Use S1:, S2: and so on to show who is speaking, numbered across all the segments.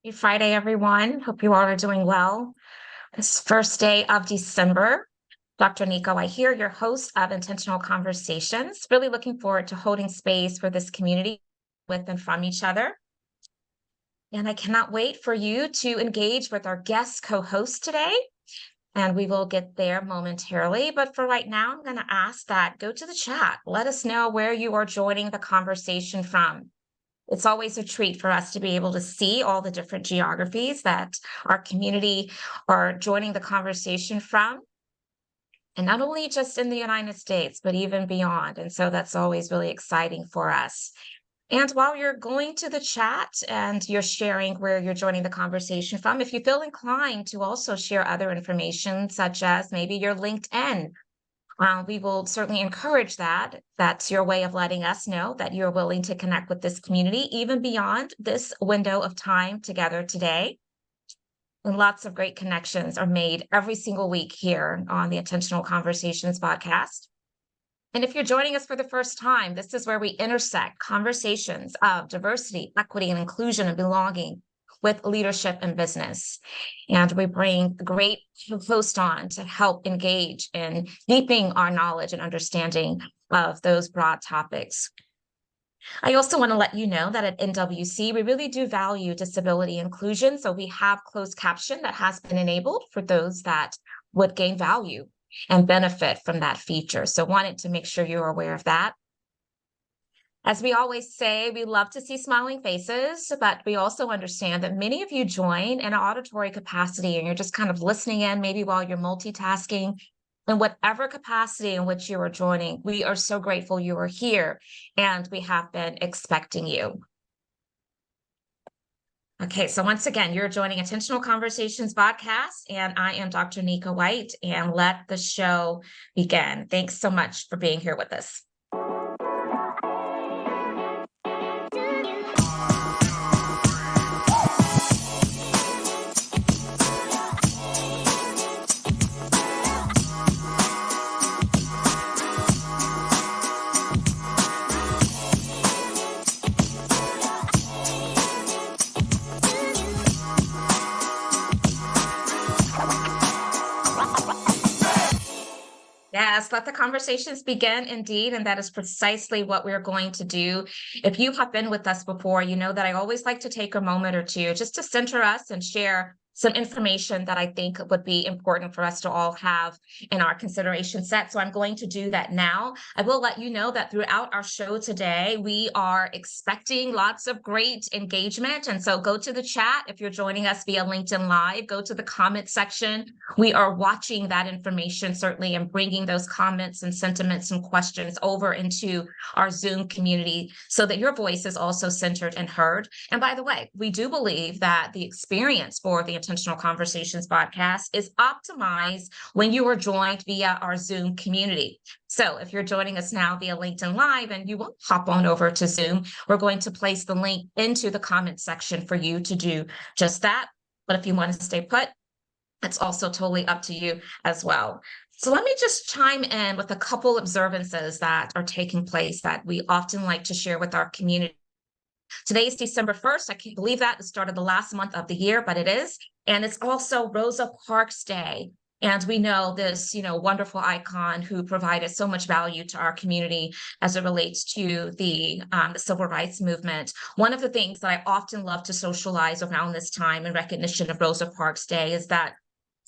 S1: Happy Friday, everyone. Hope you all are doing well. This first day of December, Dr. Nika, I hear your host of Intentional Conversations. Really looking forward to holding space for this community with and from each other. And I cannot wait for you to engage with our guest co-host today. And we will get there momentarily. But for right now, I'm going to ask that go to the chat. Let us know where you are joining the conversation from. It's always a treat for us to be able to see all the different geographies that our community are joining the conversation from. And not only just in the United States, but even beyond. And so that's always really exciting for us. And while you're going to the chat and you're sharing where you're joining the conversation from, if you feel inclined to also share other information, such as maybe your LinkedIn, we will certainly encourage that. That's your way of letting us know that you're willing to connect with this community, even beyond this window of time together today. And lots of great connections are made every single week here on the Intentional Conversations VodCast. And if you're joining us for the first time, this is where we intersect conversations of diversity, equity, and inclusion and belonging with leadership and business. And we bring great hosts on to help engage in deepening our knowledge and understanding of those broad topics. I also want to let you know that at NWC, we really do value disability inclusion. So we have closed caption that has been enabled for those that would gain value and benefit from that feature. So wanted to make sure you're aware of that. As we always say, we love to see smiling faces, but we also understand that many of you join in an auditory capacity and you're just kind of listening in, maybe while you're multitasking. In whatever capacity in which you are joining, we are so grateful you are here and we have been expecting you. Okay, so once again, you're joining Intentional Conversations VodCast, and I am Dr. Nika White, and let the show begin. Thanks so much for being here with us. Yes, let the conversations begin indeed. And that is precisely what we're going to do. If you have been with us before, you know that I always like to take a moment or two just to center us and share some information that I think would be important for us to all have in our consideration set. So I'm going to do that now. I will let you know that throughout our show today, we are expecting lots of great engagement. And so go to the chat. If you're joining us via LinkedIn Live, go to the comment section. We are watching that information certainly and bringing those comments and sentiments and questions over into our Zoom community so that your voice is also centered and heard. And by the way, we do believe that the experience for the Intentional Conversations VodCast is optimized when you are joined via our Zoom community. So if you're joining us now via LinkedIn Live and you will hop on over to Zoom, we're going to place the link into the comment section for you to do just that. But if you want to stay put, it's also totally up to you as well. So let me just chime in with a couple observances that are taking place that we often like to share with our community. Today is December 1st. I can't believe that. The start of the last month of the year, but it is. And it's also Rosa Parks Day. And we know this, wonderful icon who provided so much value to our community as it relates to the civil rights movement. One of the things that I often love to socialize around this time in recognition of Rosa Parks Day is that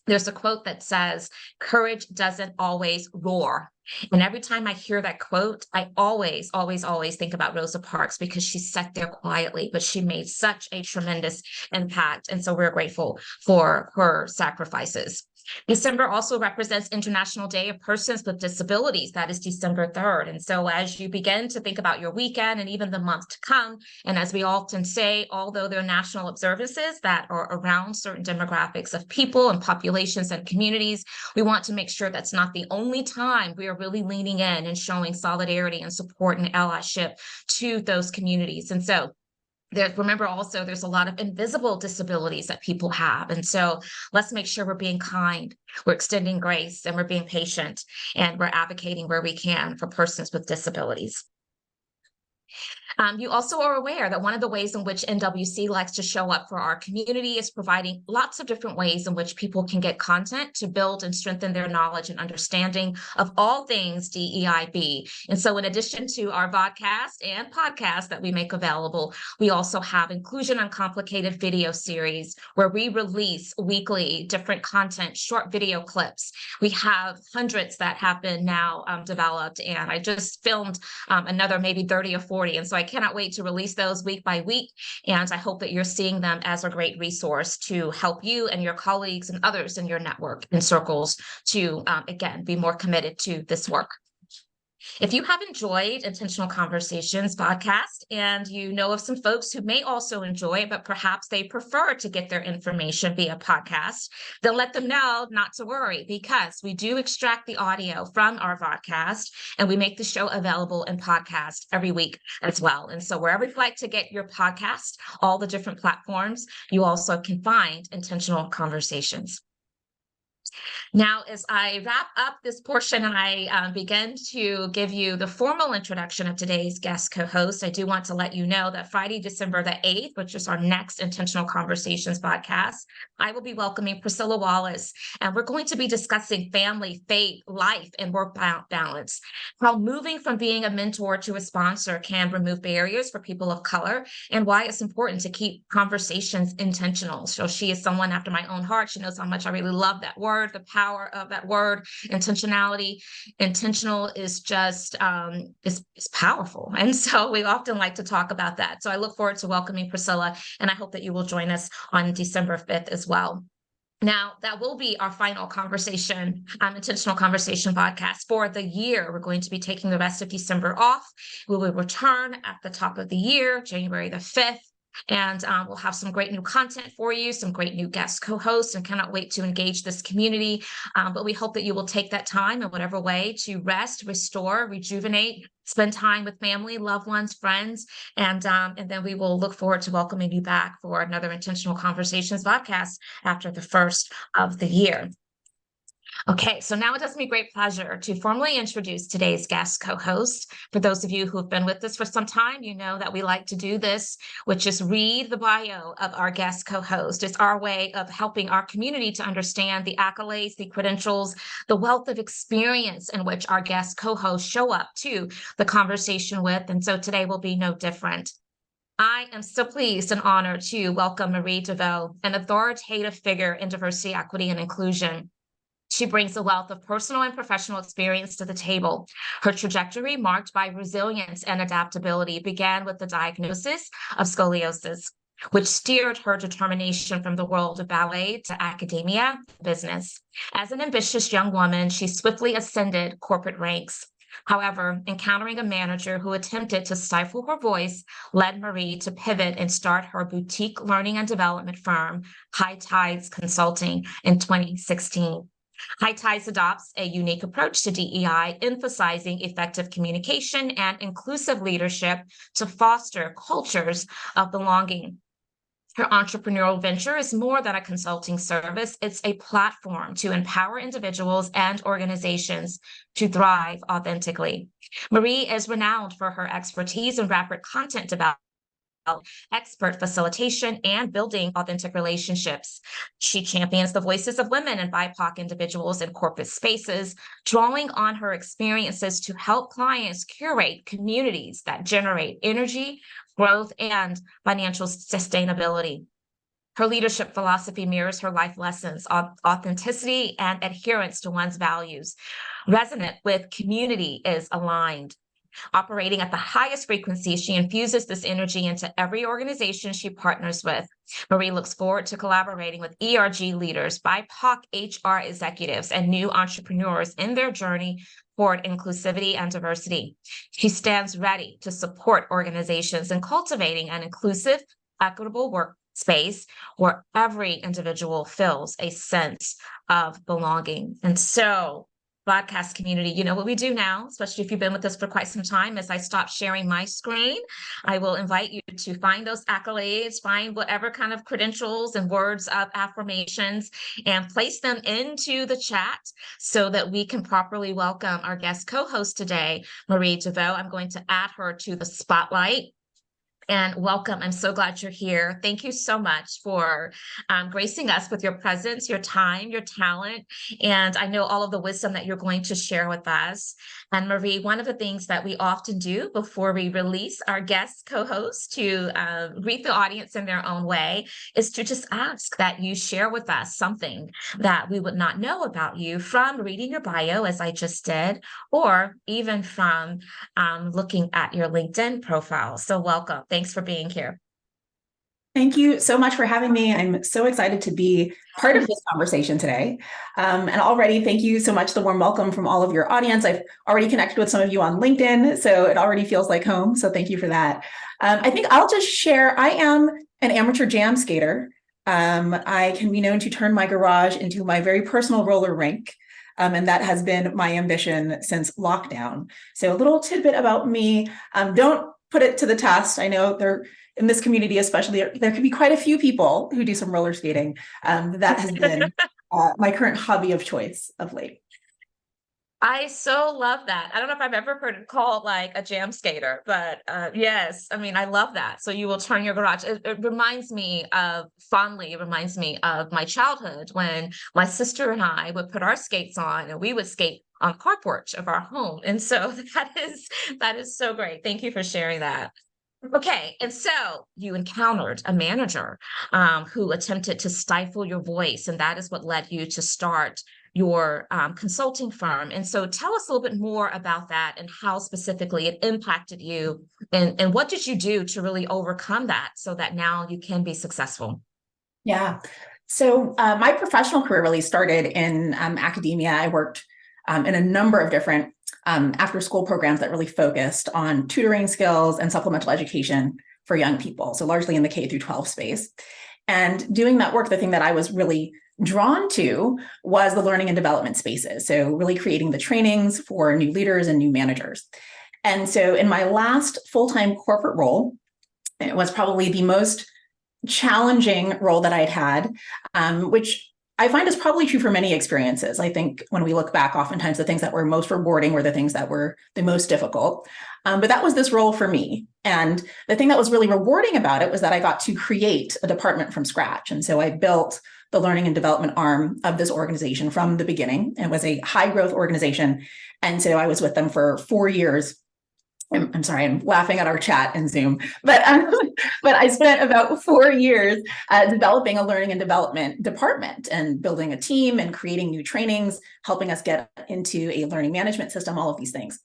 S1: there's a quote that says, "Courage doesn't always roar." And every time I hear that quote, I always, always, always think about Rosa Parks because she sat there quietly, but she made such a tremendous impact. And so we're grateful for her sacrifices. December also represents International Day of Persons with Disabilities. That is December 3rd. And so as you begin to think about your weekend and even the month to come, and as we often say, although there are national observances that are around certain demographics of people and populations and communities, we want to make sure that's not the only time we are really leaning in and showing solidarity and support and allyship to those communities. And so remember also, there's a lot of invisible disabilities that people have. And so let's make sure we're being kind, we're extending grace, and we're being patient, and we're advocating where we can for persons with disabilities. You also are aware that one of the ways in which NWC likes to show up for our community is providing lots of different ways in which people can get content to build and strengthen their knowledge and understanding of all things DEIB. And so in addition to our vodcast and podcast that we make available, we also have Inclusion Uncomplicated video series where we release weekly different content, short video clips. We have hundreds that have been now developed, and I just filmed another maybe 30 or 40. And so I cannot wait to release those week by week. And I hope that you're seeing them as a great resource to help you and your colleagues and others in your network and circles to, again, be more committed to this work. If you have enjoyed Intentional Conversations podcast and you know of some folks who may also enjoy it, but perhaps they prefer to get their information via podcast, then let them know not to worry, because we do extract the audio from our podcast and we make the show available in podcast every week as well. And so wherever you'd like to get your podcast, all the different platforms, you also can find Intentional Conversations. Now, as I wrap up this portion and I begin to give you the formal introduction of today's guest co-host, I do want to let you know that Friday, December the 8th, which is our next Intentional Conversations podcast, I will be welcoming Priscilla Wallace, and we're going to be discussing family, faith, life, and work balance, how moving from being a mentor to a sponsor can remove barriers for people of color, and why it's important to keep conversations intentional. So she is someone after my own heart. She knows how much I really love that word, the power of that word, intentionality. Intentional is just, is powerful. And so we often like to talk about that. So I look forward to welcoming Priscilla, and I hope that you will join us on December 5th as well. Now, that will be our final conversation, Intentional Conversation podcast for the year. We're going to be taking the rest of December off. We will return at the top of the year, January the 5th. And we'll have some great new content for you, some great new guest co-hosts, and cannot wait to engage this community. But we hope that you will take that time in whatever way to rest, restore, rejuvenate, spend time with family, loved ones, friends, and then we will look forward to welcoming you back for another Intentional Conversations podcast after the first of the year. Okay, so now it does me great pleasure to formally introduce today's guest co-host. For those of you who have been with us for some time, you know that we like to do this, which is read the bio of our guest co-host. It's our way of helping our community to understand the accolades, the credentials, the wealth of experience in which our guest co-hosts show up to the conversation with. And so today will be no different. I am so pleased and honored to welcome Marie Deveaux, an authoritative figure in diversity, equity, and inclusion. She brings a wealth of personal and professional experience to the table. Her trajectory, marked by resilience and adaptability, began with the diagnosis of scoliosis, which steered her determination from the world of ballet to academia and business. As an ambitious young woman, she swiftly ascended corporate ranks. However, encountering a manager who attempted to stifle her voice led Marie to pivot and start her boutique learning and development firm, High Tides Consulting, in 2016. High Tides adopts a unique approach to DEI, emphasizing effective communication and inclusive leadership to foster cultures of belonging. Her entrepreneurial venture is more than a consulting service. It's a platform to empower individuals and organizations to thrive authentically. Marie is renowned for her expertise in rapid content development, expert facilitation, and building authentic relationships. She champions the voices of women and BIPOC individuals in corporate spaces, drawing on her experiences to help clients curate communities that generate energy, growth, and financial sustainability. Her leadership philosophy mirrors her life lessons of authenticity and adherence to one's values. Resonant with community is aligned. Operating at the highest frequency, she infuses this energy into every organization she partners with. Marie looks forward to collaborating with ERG leaders, BIPOC HR executives, and new entrepreneurs in their journey toward inclusivity and diversity. She stands ready to support organizations in cultivating an inclusive, equitable workspace where every individual feels a sense of belonging. And so, podcast community, you know what we do now, especially if you've been with us for quite some time. As I stop sharing my screen, I will invite you to find those accolades, find whatever kind of credentials and words of affirmations, and place them into the chat so that we can properly welcome our guest co-host today, Marie Deveaux. I'm going to add her to the spotlight. and welcome. I'm so glad you're here. Thank you so much for gracing us with your presence, your time, your talent, and I know all of the wisdom that you're going to share with us. And Marie, one of the things that we often do before we release our guest co-host to greet the audience in their own way is to just ask that you share with us something that we would not know about you from reading your bio, as I just did, or even from looking at your LinkedIn profile. So welcome. Thanks for being here.
S2: Thank you so much for having me. I'm so excited to be part of this conversation today. And already, thank you so much, the warm welcome from all of your audience. I've already connected with some of you on LinkedIn, so it already feels like home. So thank you for that. I think I'll just share, I am an amateur jam skater. I can be known to turn my garage into my very personal roller rink. And that has been my ambition since lockdown. So a little tidbit about me. Don't put it to the test. I know in this community, especially, there can be quite a few people who do some roller skating. That has been my current hobby of choice of late.
S1: I so love that. I don't know if I've ever heard it called like a jam skater, but yes, I mean, I love that. So you will turn your garage. It reminds me of my childhood when my sister and I would put our skates on and we would skate on the car porch of our home. And so that is so great. Thank you for sharing that. Okay, and so you encountered a manager who attempted to stifle your voice, and that is what led you to start your consulting firm. And so tell us a little bit more about that and how specifically it impacted you, and what did you do to really overcome that so that now you can be successful?
S2: Yeah. So my professional career really started in academia. I worked in a number of different after school programs that really focused on tutoring skills and supplemental education for young people. So largely in the K through 12 space. And doing that work, the thing that I was really drawn to was the learning and development spaces. So really creating the trainings for new leaders and new managers. And so in my last full-time corporate role, it was probably the most challenging role that I'd had, which I find is probably true for many experiences. I think when we look back, oftentimes the things that were most rewarding were the things that were the most difficult. But that was this role for me. And the thing that was really rewarding about it was that I got to create a department from scratch. And so I built the learning and development arm of this organization from the beginning. It was a high growth organization. And so I was with them for 4 years. I'm sorry, I'm laughing at our chat in Zoom, but I spent about 4 years developing a learning and development department and building a team and creating new trainings, helping us get into a learning management system, all of these things.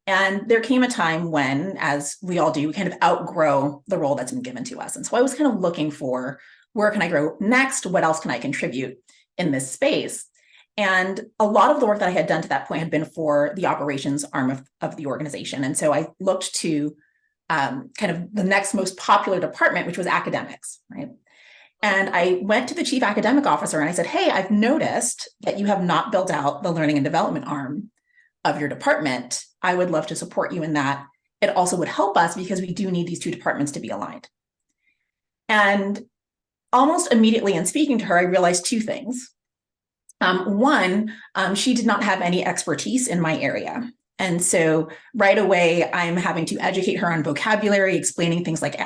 S2: And there came a time when, as we all do, we kind of outgrow the role that's been given to us. And so I was kind of looking for, where can I grow next? What else can I contribute in this space? And a lot of the work that I had done to that point had been for the operations arm of the organization. And so I looked to kind of the next most popular department, which was academics, right? And I went to the chief academic officer and I said, hey, I've noticed that you have not built out the learning and development arm of your department. I would love to support you in that. It also would help us because we do need these two departments to be aligned. And almost immediately in speaking to her, I realized two things. One, she did not have any expertise in my area. And so right away, I'm having to educate her on vocabulary, explaining things like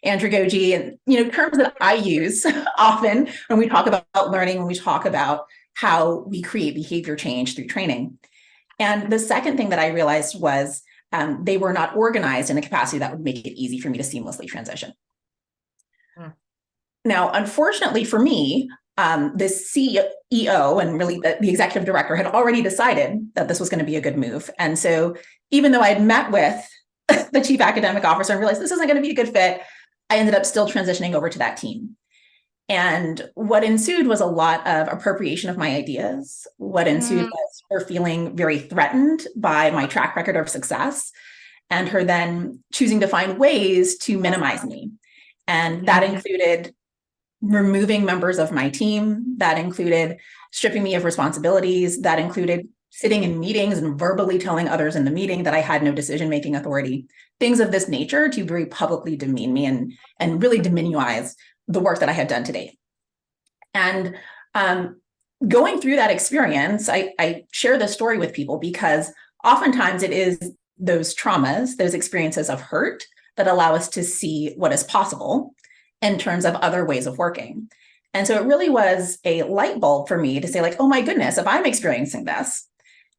S2: andragogy and terms that I use often when we talk about learning, when we talk about how we create behavior change through training. And the second thing that I realized was they were not organized in a capacity that would make it easy for me to seamlessly transition. Now, unfortunately for me, the CEO and really the executive director had already decided that this was going to be a good move. And so even though I had met with the chief academic officer and realized this isn't going to be a good fit, I ended up still transitioning over to that team. And what ensued was a lot of appropriation of my ideas. What ensued was her feeling very threatened by my track record of success and her then choosing to find ways to minimize me. And that included removing members of my team, that included stripping me of responsibilities, that included sitting in meetings and verbally telling others in the meeting that I had no decision-making authority, things of this nature to very publicly demean me and really diminuize the work that I had done to date. And going through that experience, I share this story with people because oftentimes it is those traumas, those experiences of hurt that allow us to see what is possible in terms of other ways of working. And so it really was a light bulb for me to say, like, oh my goodness, if I'm experiencing this.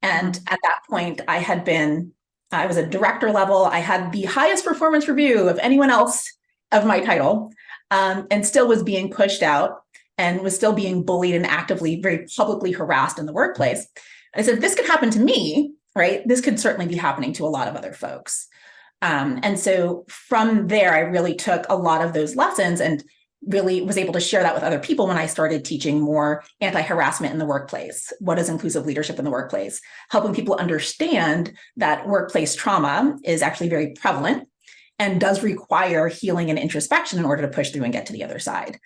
S2: And at that point, I was a director level. I had the highest performance review of anyone else of my title, and still was being pushed out and was still being bullied and actively, very publicly harassed in the workplace. And I said, if this could happen to me, right, this could certainly be happening to a lot of other folks. And so from there, I really took a lot of those lessons and really was able to share that with other people when I started teaching more anti-harassment in the workplace. What is inclusive leadership in the workplace? Helping people understand that workplace trauma is actually very prevalent and does require healing and introspection in order to push through and get to the other side.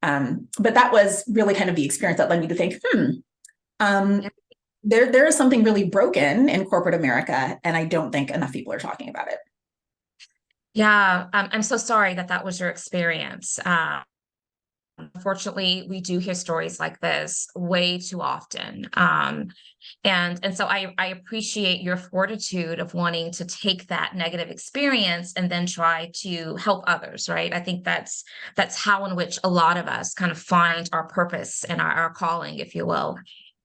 S2: But that was really kind of the experience that led me to think, there is something really broken in corporate America, and I don't think enough people are talking about it.
S1: Yeah, I'm so sorry that that was your experience. Unfortunately, we do hear stories like this way too often. And so I appreciate your fortitude of wanting to take that negative experience and then try to help others, right? I think that's how in which a lot of us kind of find our purpose and our calling, if you will.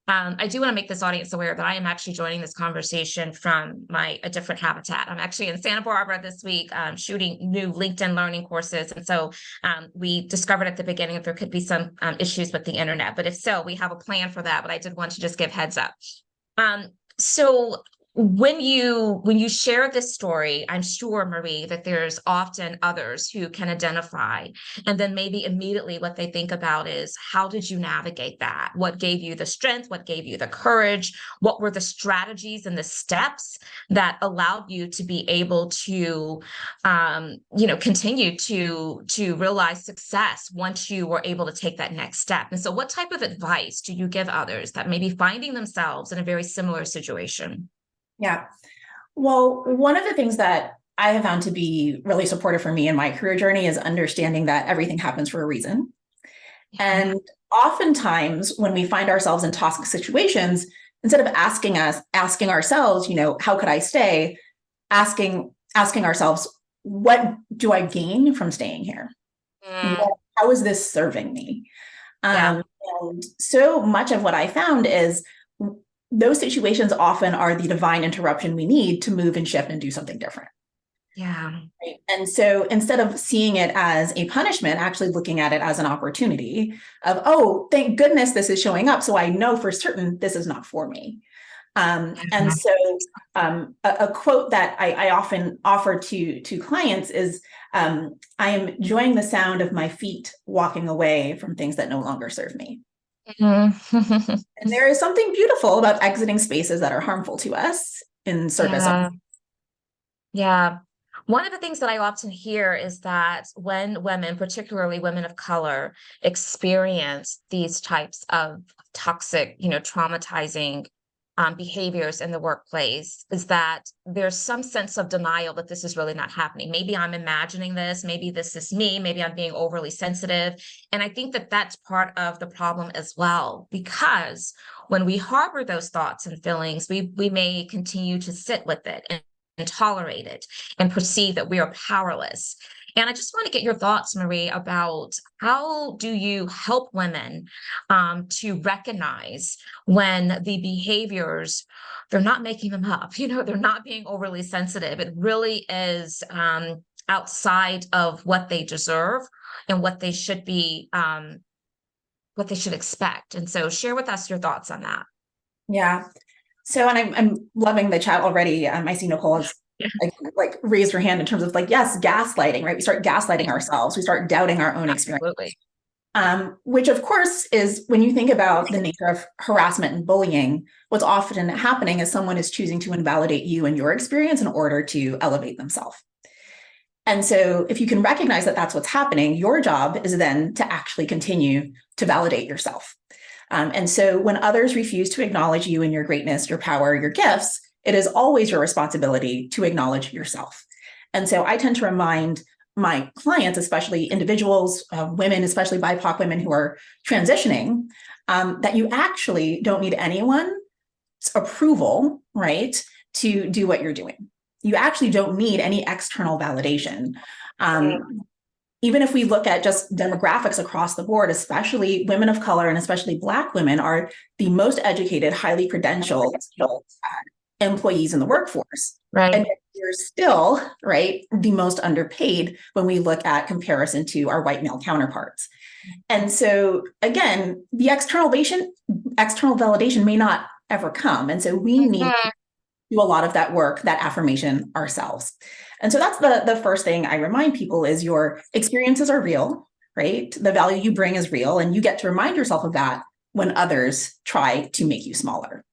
S1: I do want to make this audience aware that I am actually joining this conversation from a different habitat. I'm actually in Santa Barbara this week, shooting new LinkedIn learning courses. And so we discovered at the beginning that there could be some issues with the internet, but if so, we have a plan for that. But I did want to just give heads up. So when you share this story, I'm sure, Marie, that there's often others who can identify, and then maybe immediately what they think about is, how did you navigate that? What gave you the strength? What gave you the courage? What were the strategies and the steps that allowed you to be able to, continue to realize success once you were able to take that next step? And so what type of advice do you give others that may be finding themselves in a very similar situation?
S2: Yeah. Well, one of the things that I have found to be really supportive for me in my career journey is understanding that everything happens for a reason. And oftentimes when we find ourselves in toxic situations, instead of asking ourselves, how could I stay? Asking ourselves, what do I gain from staying here? How is this serving me? And so much of what I found is those situations often are the divine interruption we need to move and shift and do something different.
S1: Yeah.
S2: Right? And so instead of seeing it as a punishment, actually looking at it as an opportunity of, oh, thank goodness this is showing up, so I know for certain this is not for me. And so a quote that I often offer to clients is, I am enjoying the sound of my feet walking away from things that no longer serve me.
S1: Mm-hmm.
S2: And there is something beautiful about exiting spaces that are harmful to us in service of.
S1: Yeah. One of the things that I often hear is that when women, particularly women of color, experience these types of toxic, traumatizing behaviors in the workplace, is that there's some sense of denial that this is really not happening. Maybe I'm imagining this, maybe this is me, maybe I'm being overly sensitive. And I think that that's part of the problem as well, because when we harbor those thoughts and feelings, we may continue to sit with it and tolerate it and perceive that we are powerless. And I just want to get your thoughts, Marie, about how do you help women to recognize when the behaviors, they're not making them up, they're not being overly sensitive. It really is outside of what they deserve and what they should be, what they should expect. And so share with us your thoughts on that.
S2: Yeah. So, and I'm loving the chat already. I see Nicole has like raised her hand in terms of yes, gaslighting, right? We start gaslighting ourselves. We start doubting our own experience.
S1: Absolutely.
S2: Which of course is, when you think about the nature of harassment and bullying, what's often happening is someone is choosing to invalidate you and your experience in order to elevate themselves. And so if you can recognize that that's what's happening, your job is then to actually continue to validate yourself. And so when others refuse to acknowledge you and your greatness, your power, your gifts, it is always your responsibility to acknowledge yourself. And so I tend to remind my clients, especially individuals, women, especially BIPOC women who are transitioning, that you actually don't need anyone's approval, right, to do what you're doing. you actually don't need any external validation. Even if we look at just demographics across the board, especially women of color and especially Black women are the most educated, highly credentialed employees in the workforce.
S1: Right.
S2: And you're still, right, the most underpaid when we look at comparison to our white male counterparts. And so again, the external validation may not ever come. And so we need to do a lot of that work, that affirmation ourselves. And so that's the first thing I remind people is your experiences are real, right? The value you bring is real, and you get to remind yourself of that when others try to make you smaller.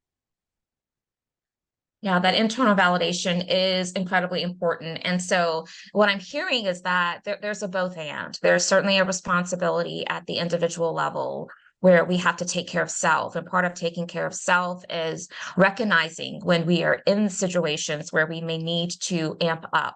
S1: Yeah, that internal validation is incredibly important. And so what I'm hearing is that there's a both and. There's certainly a responsibility at the individual level where we have to take care of self. And part of taking care of self is recognizing when we are in situations where we may need to amp up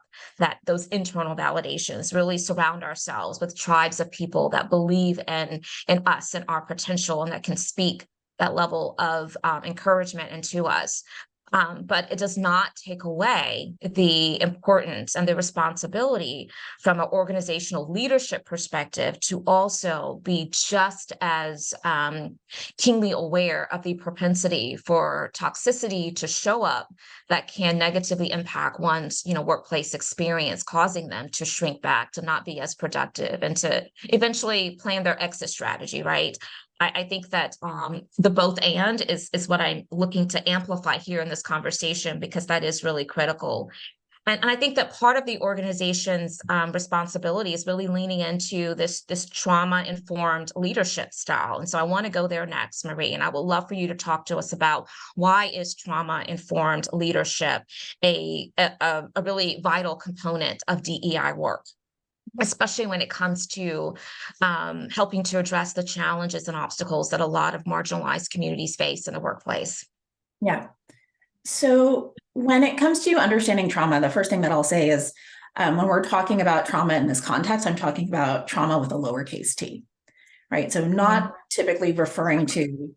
S1: those internal validations, really surround ourselves with tribes of people that believe in us and our potential and that can speak that level of encouragement into us. But it does not take away the importance and the responsibility from an organizational leadership perspective to also be just as keenly aware of the propensity for toxicity to show up that can negatively impact one's, workplace experience, causing them to shrink back, to not be as productive, and to eventually plan their exit strategy, right? I think that the both and is what I'm looking to amplify here in this conversation, because that is really critical. And I think that part of the organization's responsibility is really leaning into this trauma-informed leadership style. And so I want to go there next, Marie, and I would love for you to talk to us about why is trauma-informed leadership a really vital component of DEI work, especially when it comes to helping to address the challenges and obstacles that a lot of marginalized communities face in the workplace.
S2: Yeah. So when it comes to understanding trauma, the first thing that I'll say is when we're talking about trauma in this context, I'm talking about trauma with a lowercase t, right? So not typically referring to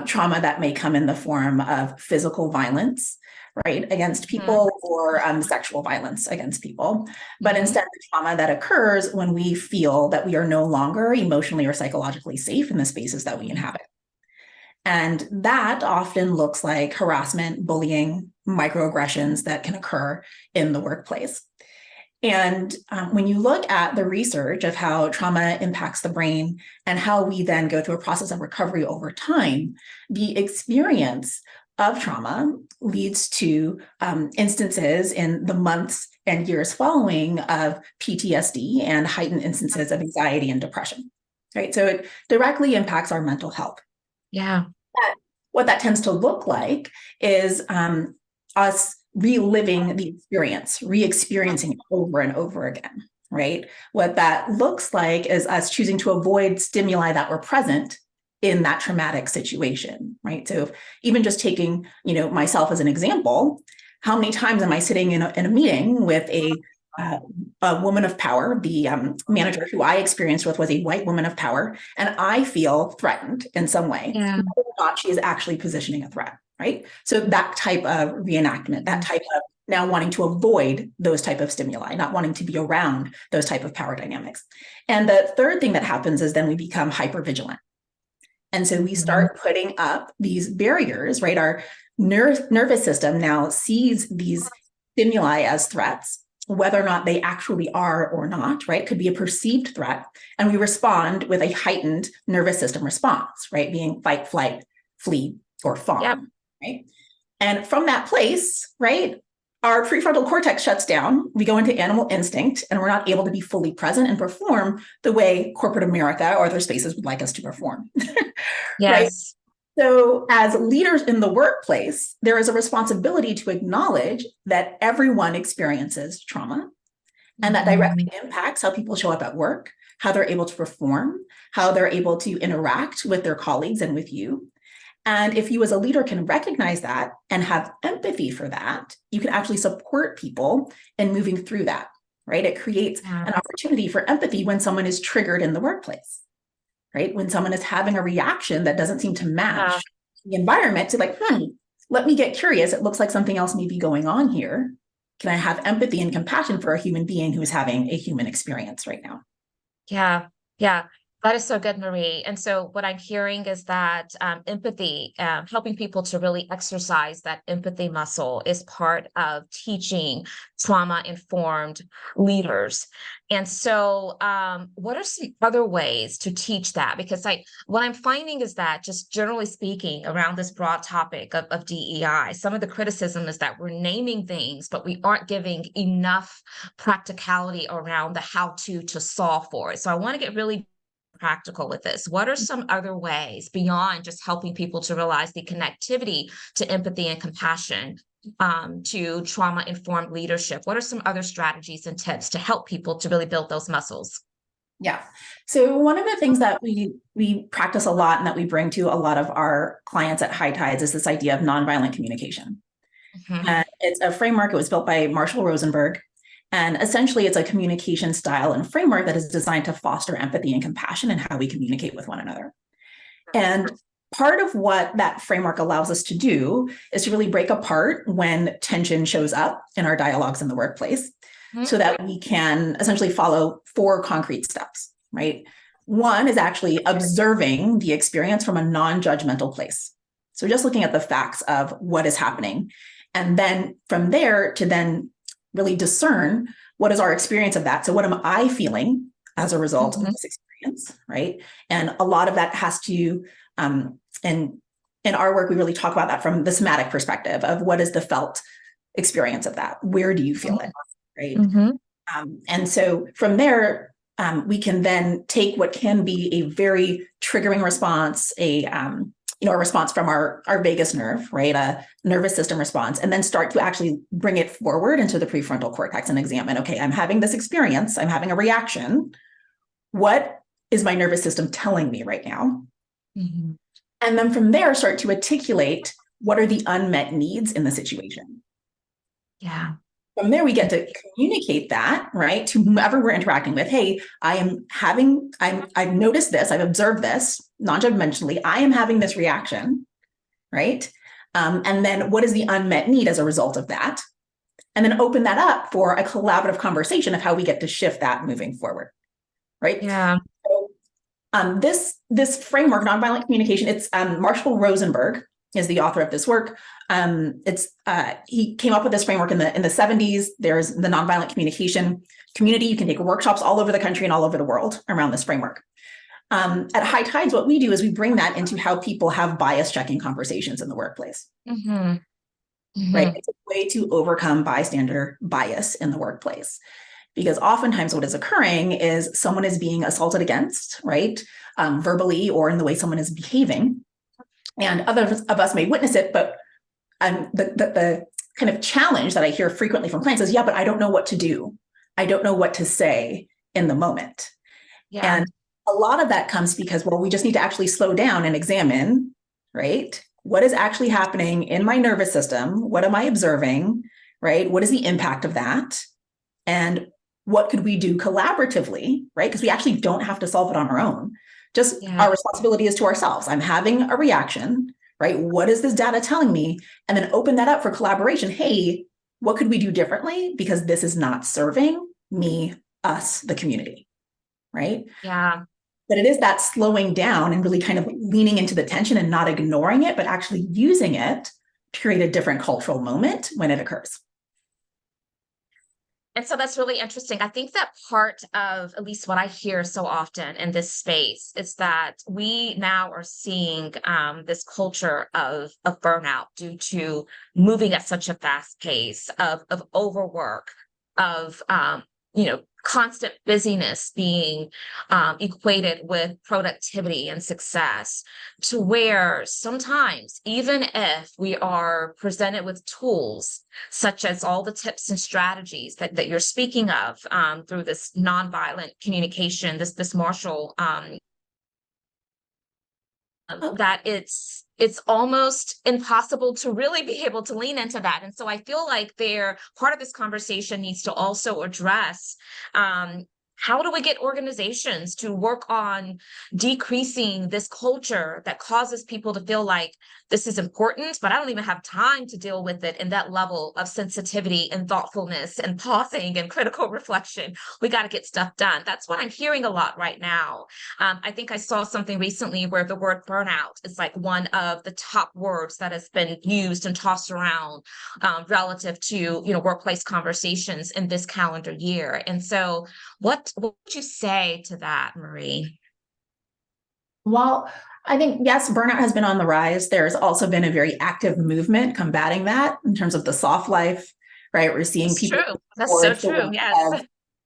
S2: trauma that may come in the form of physical violence, right, against people, or sexual violence against people, but instead the trauma that occurs when we feel that we are no longer emotionally or psychologically safe in the spaces that we inhabit. And that often looks like harassment, bullying, microaggressions that can occur in the workplace. And when you look at the research of how trauma impacts the brain and how we then go through a process of recovery over time, the experience of trauma leads to instances in the months and years following of PTSD and heightened instances of anxiety and depression, right? So it directly impacts our mental health.
S1: Yeah.
S2: What that tends to look like is us reliving the experience, re-experiencing it over and over again, right? What that looks like is us choosing to avoid stimuli that were present in that traumatic situation, right? So even just taking, myself as an example, how many times am I sitting in a meeting with a woman of power? The manager who I experienced with was a white woman of power, and I feel threatened in some way.
S1: Yeah.
S2: Whether or not she is actually positioning a threat, right? So that type of reenactment, that type of now wanting to avoid those type of stimuli, not wanting to be around those type of power dynamics. And the third thing that happens is then we become hypervigilant. And so we start putting up these barriers, right? Our nervous system now sees these stimuli as threats, whether or not they actually are or not, right? Could be a perceived threat. And we respond with a heightened nervous system response, right? Being fight, flight, flee, or fawn, right? And from that place, right, our prefrontal cortex shuts down. We go into animal instinct, and we're not able to be fully present and perform the way corporate America or other spaces would like us to perform. Right? So as leaders in the workplace, there is a responsibility to acknowledge that everyone experiences trauma, and that directly impacts how people show up at work, how they're able to perform, how they're able to interact with their colleagues and with you. And if you as a leader can recognize that and have empathy for that, you can actually support people in moving through that, right? It creates an opportunity for empathy when someone is triggered in the workplace, right? When someone is having a reaction that doesn't seem to match the environment, to like, let me get curious. It looks like something else may be going on here. can I have empathy and compassion for a human being who is having a human experience right now?
S1: Yeah, yeah, that is so good, Marie. And so what I'm hearing is that empathy, helping people to really exercise that empathy muscle is part of teaching trauma-informed leaders. And so what are some other ways to teach that? Because what I'm finding is that just generally speaking around this broad topic of DEI, some of the criticism is that we're naming things, but we aren't giving enough practicality around the how to solve for it. So I want to get really practical with this. What are some other ways beyond just helping people to realize the connectivity to empathy and compassion, to trauma-informed leadership? What are some other strategies and tips to help people to really build those muscles?
S2: Yeah. So one of the things that we practice a lot and that we bring to a lot of our clients at High Tides is this idea of nonviolent communication.
S1: Mhm.
S2: And it's a framework. It was built by Marshall Rosenberg. And essentially, it's a communication style and framework that is designed to foster empathy and compassion in how we communicate with one another. And part of what that framework allows us to do is to really break apart when tension shows up in our dialogues in the workplace, so that we can essentially follow 4 concrete steps, right? One is actually observing the experience from a non-judgmental place. So just looking at the facts of what is happening. And then from there to then really discern what is our experience of that. So what am I feeling as a result of this experience, right? And a lot of that has to, and in our work, we really talk about that from the somatic perspective of what is the felt experience of that? Where do you feel it, right? And so from there, we can then take what can be a very triggering response, a response from our vagus nerve, right? A nervous system response, and then start to actually bring it forward into the prefrontal cortex and examine, okay, I'm having this experience, I'm having a reaction. What is my nervous system telling me right now? And then from there, start to articulate what are the unmet needs in the situation.
S1: Yeah.
S2: From there, we get to communicate that, right, to whomever we're interacting with. Hey, I've noticed this, I've observed this non-judgmentally, I am having this reaction, right? And then what is the unmet need as a result of that? And then open that up for a collaborative conversation of how we get to shift that moving forward, right?
S1: Yeah.
S2: So, this framework, nonviolent communication, it's Marshall Rosenberg is the author of this work. He came up with this framework in the 70s. There's the nonviolent communication community. You can take workshops all over the country and all over the world around this framework. At High Tides, what we do is we bring that into how people have bias checking conversations in the workplace. Right? It's a way to overcome bystander bias in the workplace. Because oftentimes what is occurring is someone is being assaulted against, right? Verbally or in the way someone is behaving. And others of us may witness it, but the kind of challenge that I hear frequently from clients is, yeah, but I don't know what to do. I don't know what to say in the moment.
S1: Yeah.
S2: And a lot of that comes because, well, we just need to actually slow down and examine, right? What is actually happening in my nervous system? What am I observing, right? What is the impact of that? And what could we do collaboratively, right? Because we actually don't have to solve it on our own. Just our responsibility is to ourselves. I'm having a reaction, right? What is this data telling me? And then open that up for collaboration. Hey, what could we do differently? Because this is not serving me, us, the community, right?
S1: Yeah.
S2: But it is that slowing down and really kind of leaning into the tension and not ignoring it, but actually using it to create a different cultural moment when it occurs.
S1: And so that's really interesting. I think that part of at least what I hear so often in this space is that we now are seeing this culture of burnout due to moving at such a fast pace, of overwork, of constant busyness being equated with productivity and success, to where sometimes, even if we are presented with tools such as all the tips and strategies that you're speaking of through this nonviolent communication, this Marshall, that it's almost impossible to really be able to lean into that. And so I feel like part of this conversation needs to also address how do we get organizations to work on decreasing this culture that causes people to feel like this is important, but I don't even have time to deal with it in that level of sensitivity and thoughtfulness and pausing and critical reflection. We got to get stuff done. That's what I'm hearing a lot right now. I think I saw something recently where the word burnout is like one of the top words that has been used and tossed around relative to, workplace conversations in this calendar year. And so what would you say to that, Marie?
S2: Well, I think, yes, burnout has been on the rise. There's also been a very active movement combating that in terms of the soft life, right? We're seeing
S1: That's
S2: people.
S1: true. That's so true. Yes.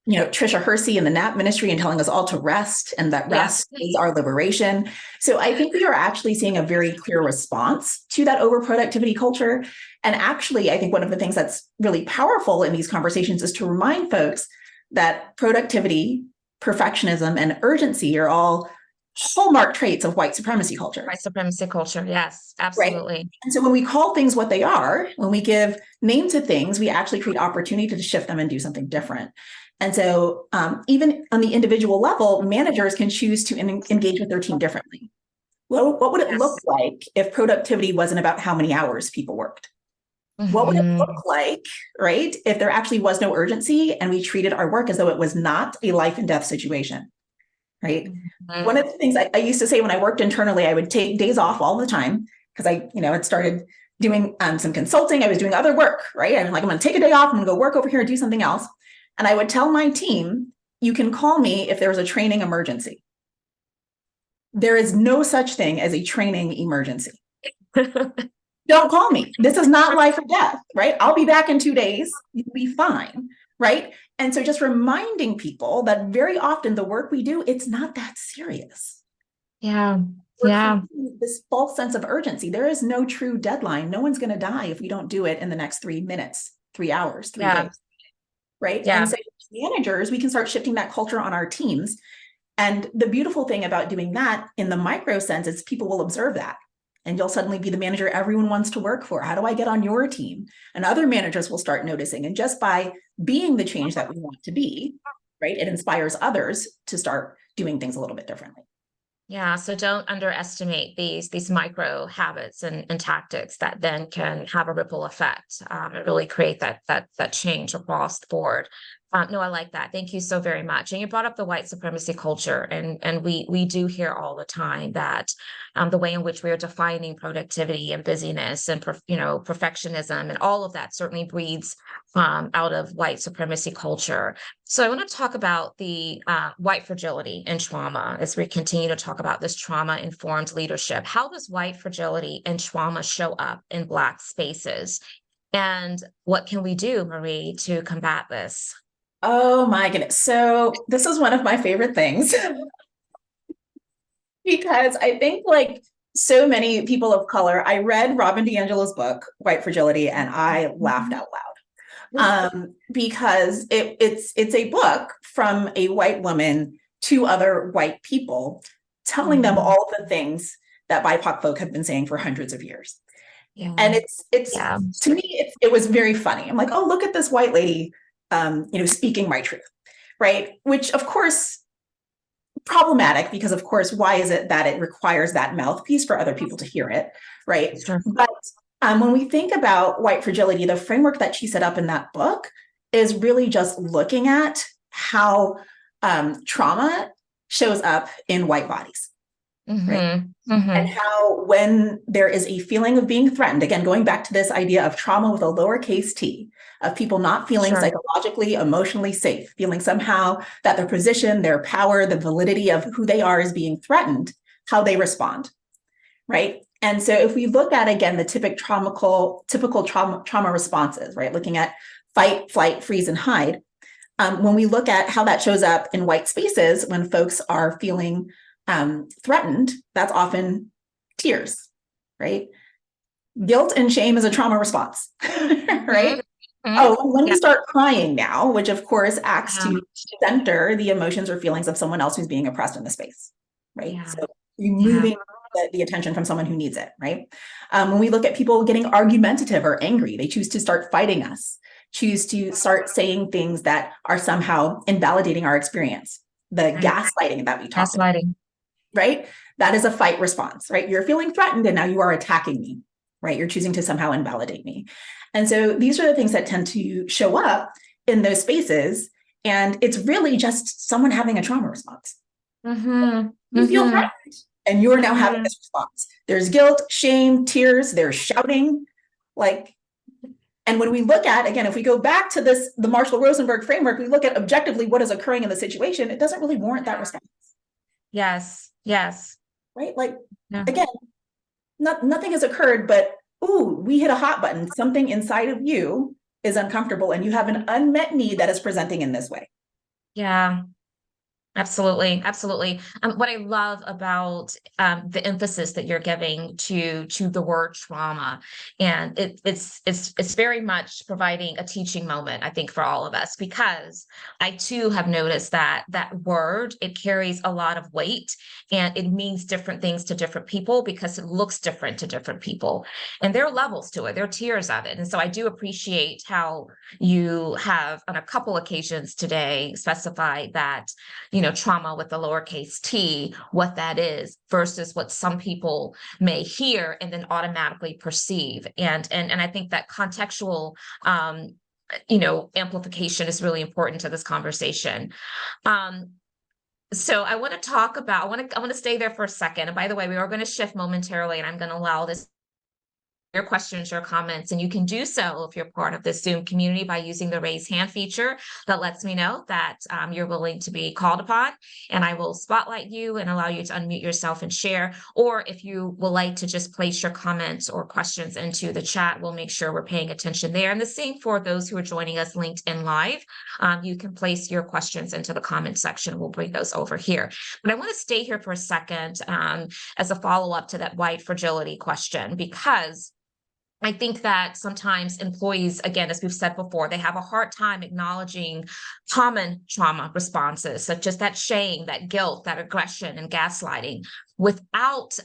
S2: Trisha Hersey in the NAP ministry and telling us all to rest, and that rest is our liberation. So I think we are actually seeing a very clear response to that overproductivity culture. And actually, I think one of the things that's really powerful in these conversations is to remind folks that productivity, perfectionism, and urgency are all hallmark traits of white supremacy culture.
S1: White supremacy culture. Yes, absolutely.
S2: Right? And so when we call things what they are, when we give name to things, we actually create opportunity to shift them and do something different. And so even on the individual level, managers can choose to engage with their team differently. What would it look like if productivity wasn't about how many hours people worked? What would it look like, right, if there actually was no urgency and we treated our work as though it was not a life and death situation, right? One of the things I used to say when I worked internally, I would take days off all the time because I, had started doing some consulting. I was doing other work, right? I'm like, I'm going to take a day off. I'm going to go work over here and do something else. And I would tell my team, you can call me if there's a training emergency. There is no such thing as a training emergency. Don't call me. This is not life or death, right? I'll be back in 2 days. You'll be fine, right? And so just reminding people that very often the work we do, it's not that serious.
S1: Yeah.
S2: This false sense of urgency. There is no true deadline. No one's going to die if we don't do it in the next 3 minutes, 3 hours, 3 days, right? And so as managers, we can start shifting that culture on our teams. And the beautiful thing about doing that in the micro sense is people will observe that. And you'll suddenly be the manager everyone wants to work for. How do I get on your team? And other managers will start noticing. And just by being the change that we want to be, right, it inspires others to start doing things a little bit differently.
S1: Yeah. So don't underestimate these micro habits and tactics that then can have a ripple effect and really create that change across the board. No, I like that. Thank you so very much. And you brought up the white supremacy culture, and we do hear all the time that the way in which we are defining productivity and busyness and perfectionism and all of that certainly breeds out of white supremacy culture. So I want to talk about the white fragility and trauma as we continue to talk about this trauma-informed leadership. How does white fragility and trauma show up in Black spaces? And what can we do, Marie, to combat this?
S2: Oh my goodness. So this is one of my favorite things because I think like so many people of color, I read Robin DiAngelo's book, White Fragility, and I laughed out loud because it's a book from a white woman to other white people, telling them all of the things that BIPOC folk have been saying for hundreds of years. Yeah. And it's to me, it was very funny. I'm like, oh, look at this white lady speaking my truth, right? Which of course, problematic because of course, why is it that it requires that mouthpiece for other people to hear it, right? Sure. But when we think about white fragility, the framework that she set up in that book is really just looking at how trauma shows up in white bodies. Right? And how when there is a feeling of being threatened, again, going back to this idea of trauma with a lowercase t, of people not feeling psychologically, emotionally safe, feeling somehow that their position, their power, the validity of who they are is being threatened, how they respond, right? And so if we look at, again, the typical trauma responses, right? Looking at fight, flight, freeze, and hide, when we look at how that shows up in white spaces, when folks are feeling threatened, that's often tears, right? Guilt and shame is a trauma response, right? Oh, let me start crying now, which of course acts to center the emotions or feelings of someone else who's being oppressed in the space, right? So removing the attention from someone who needs it, right? When we look at people getting argumentative or angry, they choose to start fighting us. choose to start saying things that are somehow invalidating our experience. The gaslighting that we talked about, right? That is a fight response, right? You're feeling threatened and now you are attacking me, right? You're choosing to somehow invalidate me. And so these are the things that tend to show up in those spaces. And it's really just someone having a trauma response. You feel threatened and you're now having this response. There's guilt, shame, tears, there's shouting, and when we look at, again, if we go back to the Marshall Rosenberg framework, we look at objectively what is occurring in the situation, it doesn't really warrant that response.
S1: Yes.
S2: Right? Again, nothing has occurred, but we hit a hot button. Something inside of you is uncomfortable and you have an unmet need that is presenting in this way.
S1: Yeah. Absolutely. What I love about the emphasis that you're giving to the word trauma, and it's very much providing a teaching moment, I think, for all of us, because I too have noticed that word, it carries a lot of weight and it means different things to different people because it looks different to different people, and there are levels to it, there are tiers of it, and so I do appreciate how you have on a couple occasions today specified that trauma with the lowercase t, what that is versus what some people may hear and then automatically perceive. And I think that contextual, amplification is really important to this conversation. So I want to talk about, I want to stay there for a second. And by the way, we are going to shift momentarily and I'm going to allow this your questions, your comments, and you can do so if you're part of the Zoom community by using the raise hand feature that lets me know that you're willing to be called upon, and I will spotlight you and allow you to unmute yourself and share. Or if you would like to just place your comments or questions into the chat, we'll make sure we're paying attention there. And the same for those who are joining us linked in live. You can place your questions into the comment section. We'll bring those over here. But I want to stay here for a second as a follow-up to that white fragility question, because I think that sometimes employees, again, as we've said before, they have a hard time acknowledging common trauma responses, such as that shame, that guilt, that aggression, and gaslighting, without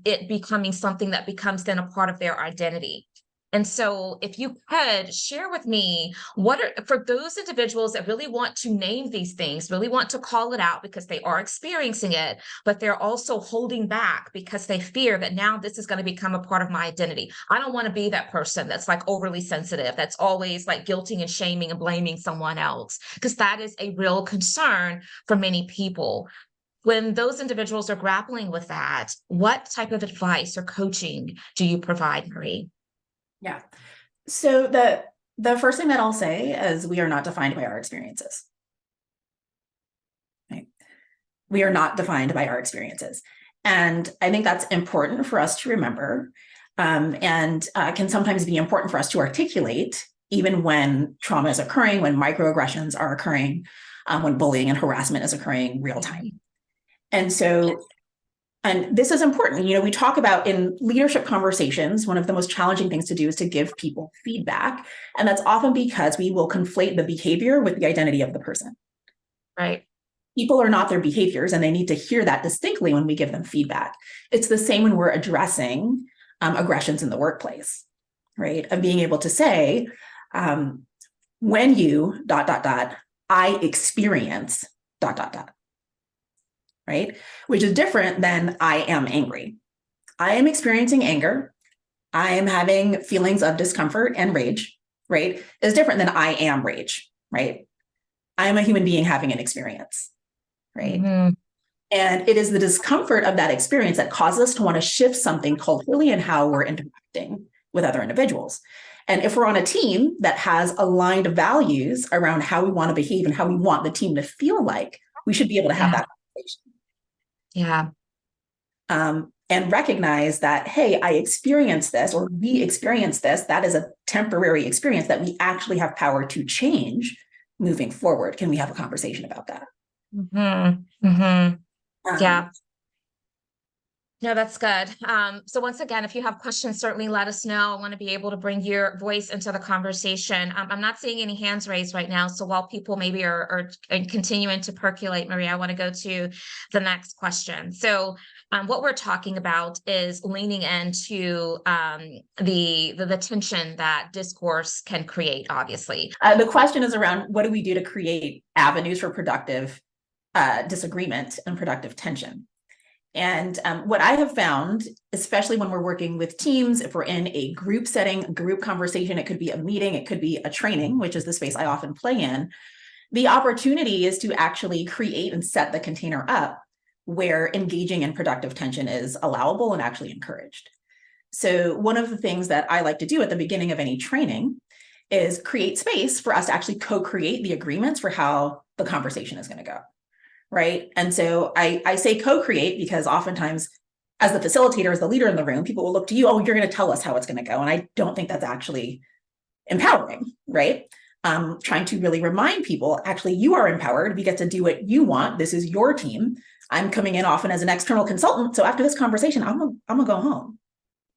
S1: it becoming something that becomes then a part of their identity. And so if you could share with me, for those individuals that really want to name these things, really want to call it out because they are experiencing it, but they're also holding back because they fear that now this is going to become a part of my identity. I don't want to be that person that's overly sensitive, that's always guilting and shaming and blaming someone else, because that is a real concern for many people. When those individuals are grappling with that, what type of advice or coaching do you provide, Marie?
S2: Yeah. So the first thing that I'll say is we are not defined by our experiences. Right? We are not defined by our experiences. And I think that's important for us to remember, and can sometimes be important for us to articulate, even when trauma is occurring, when microaggressions are occurring, when bullying and harassment is occurring real time. And this is important. We talk about in leadership conversations, one of the most challenging things to do is to give people feedback. And that's often because we will conflate the behavior with the identity of the person.
S1: Right.
S2: People are not their behaviors, and they need to hear that distinctly when we give them feedback. It's the same when we're addressing aggressions in the workplace, right? Of being able to say, when you ... I experience ... right? Which is different than I am angry. I am experiencing anger. I am having feelings of discomfort and rage, right? Is different than I am rage, right? I am a human being having an experience, right? And it is the discomfort of that experience that causes us to want to shift something culturally in how we're interacting with other individuals. And if we're on a team that has aligned values around how we want to behave and how we want the team to feel like, we should be able to have that conversation.
S1: Yeah.
S2: And recognize that, hey, I experienced this, or we experienced this. That is a temporary experience that we actually have power to change moving forward. Can we have a conversation about that?
S1: Yeah. No, that's good. So once again, if you have questions, certainly let us know. I want to be able to bring your voice into the conversation. I'm not seeing any hands raised right now. So while people maybe are continuing to percolate, Maria, I want to go to the next question. So what we're talking about is leaning into the tension that discourse can create, obviously.
S2: The question is around what do we do to create avenues for productive disagreement and productive tension? And what I have found, especially when we're working with teams, if we're in a group setting, a group conversation, it could be a meeting, it could be a training, which is the space I often play in, the opportunity is to actually create and set the container up where engaging in productive tension is allowable and actually encouraged. So one of the things that I like to do at the beginning of any training is create space for us to actually co-create the agreements for how the conversation is going to go. Right. And so I say co-create because oftentimes as the facilitator, as the leader in the room, people will look to you, oh, you're going to tell us how it's going to go. And I don't think that's actually empowering, right? Trying to really remind people, actually, you are empowered. We get to do what you want. This is your team. I'm coming in often as an external consultant. So after this conversation, I'm gonna go home.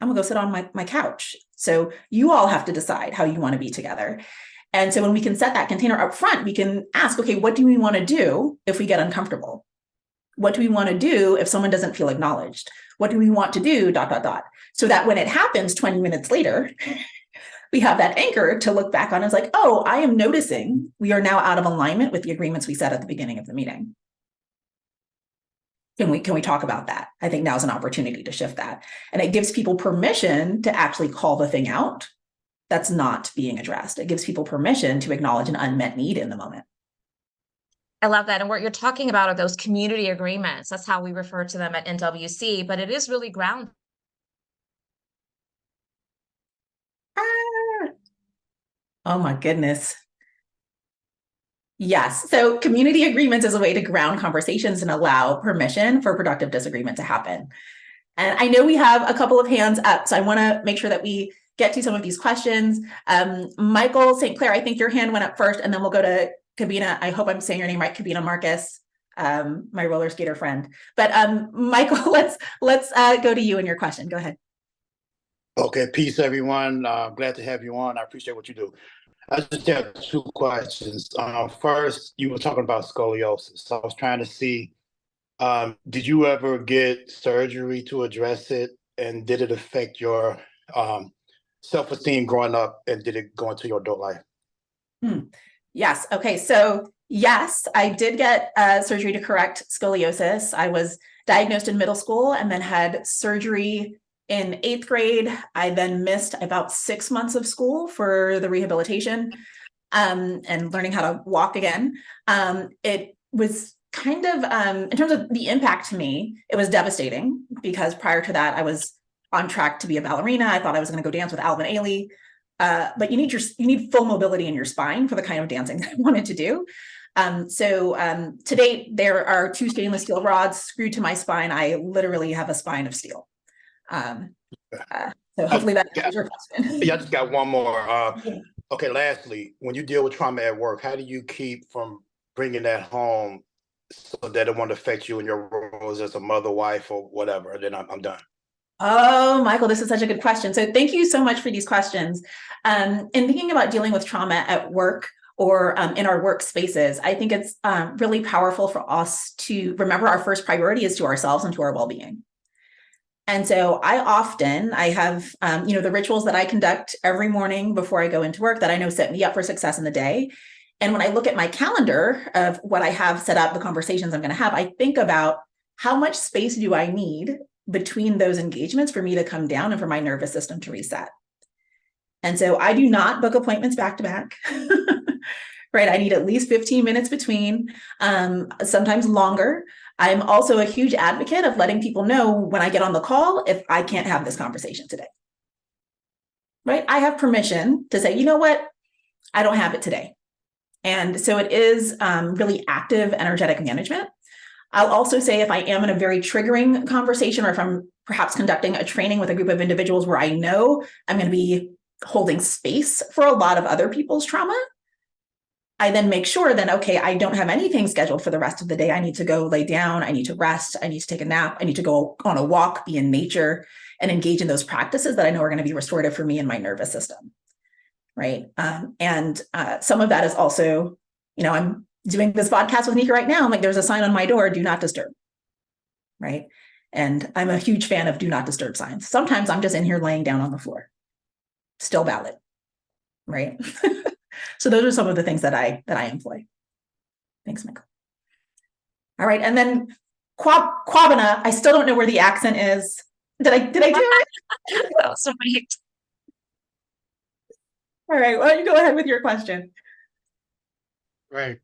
S2: I'm gonna go sit on my couch. So you all have to decide how you want to be together. And so when we can set that container up front, we can ask, okay, what do we want to do if we get uncomfortable? What do we want to do if someone doesn't feel acknowledged? What do we want to do, ... So that when it happens 20 minutes later, we have that anchor to look back on as like, oh, I am noticing we are now out of alignment with the agreements we set at the beginning of the meeting. Can we talk about that? I think now's an opportunity to shift that. And it gives people permission to actually call the thing out that's not being addressed. It gives people permission to acknowledge an unmet need in the moment.
S1: I love that. And what you're talking about are those community agreements. That's how we refer to them at NWC, but it is really ground.
S2: Oh my goodness. Yes. So community agreements is a way to ground conversations and allow permission for productive disagreement to happen. And I know we have a couple of hands up, so I want to make sure that we get to some of these questions. Michael St. Clair, I think your hand went up first, and then we'll go to Kabina. I hope I'm saying your name right, Kabina Marcus, my roller skater friend. But Michael, let's go to you and your question. Go ahead.
S3: Okay, peace, everyone. Glad to have you on. I appreciate what you do. I just have two questions. First, you were talking about scoliosis. So I was trying to see, did you ever get surgery to address it? And did it affect your self-esteem growing up? And did it go into your adult life?
S2: Yes. Okay. So yes, I did get surgery to correct scoliosis. I was diagnosed in middle school and then had surgery in 8th grade. I then missed about 6 months of school for the rehabilitation and learning how to walk again. It was kind of, in terms of the impact to me, it was devastating because prior to that, I was on track to be a ballerina. I thought I was going to go dance with Alvin Ailey. But you need full mobility in your spine for the kind of dancing that I wanted to do. So to date, there are 2 stainless steel rods screwed to my spine. I literally have a spine of steel. So hopefully that answers your question.
S3: Yeah, I just got one more. Okay, lastly, when you deal with trauma at work, how do you keep from bringing that home so that it won't affect you in your roles as a mother, wife, or whatever? And then I'm done.
S2: Oh, Michael, this is such a good question. So thank you so much for these questions. In thinking about dealing with trauma at work or in our workspaces, I think it's really powerful for us to remember our first priority is to ourselves and to our well-being. And so I have, the rituals that I conduct every morning before I go into work that I know set me up for success in the day. And when I look at my calendar of what I have set up, the conversations I'm going to have, I think about how much space do I need between those engagements for me to come down and for my nervous system to reset. And so I do not book appointments back to back, right? I need at least 15 minutes between, sometimes longer. I'm also a huge advocate of letting people know when I get on the call, if I can't have this conversation today, right? I have permission to say, you know what? I don't have it today. And so it is really active, energetic management. I'll also say if I am in a very triggering conversation or if I'm perhaps conducting a training with a group of individuals where I know I'm going to be holding space for a lot of other people's trauma, I then make sure then, okay, I don't have anything scheduled for the rest of the day. I need to go lay down. I need to rest. I need to take a nap. I need to go on a walk, be in nature, and engage in those practices that I know are going to be restorative for me and my nervous system. Right. And some of that is also, I'm doing this podcast with Nika right now. I'm like, there's a sign on my door, do not disturb. Right. And I'm a huge fan of do not disturb signs. Sometimes I'm just in here laying down on the floor. Still valid. Right. So those are some of the things that I employ. Thanks, Michael. All right. And then Quabana, I still don't know where the accent is. Did I do it?
S1: That was right.
S2: All right. Why don't you go ahead with your question?
S4: Right.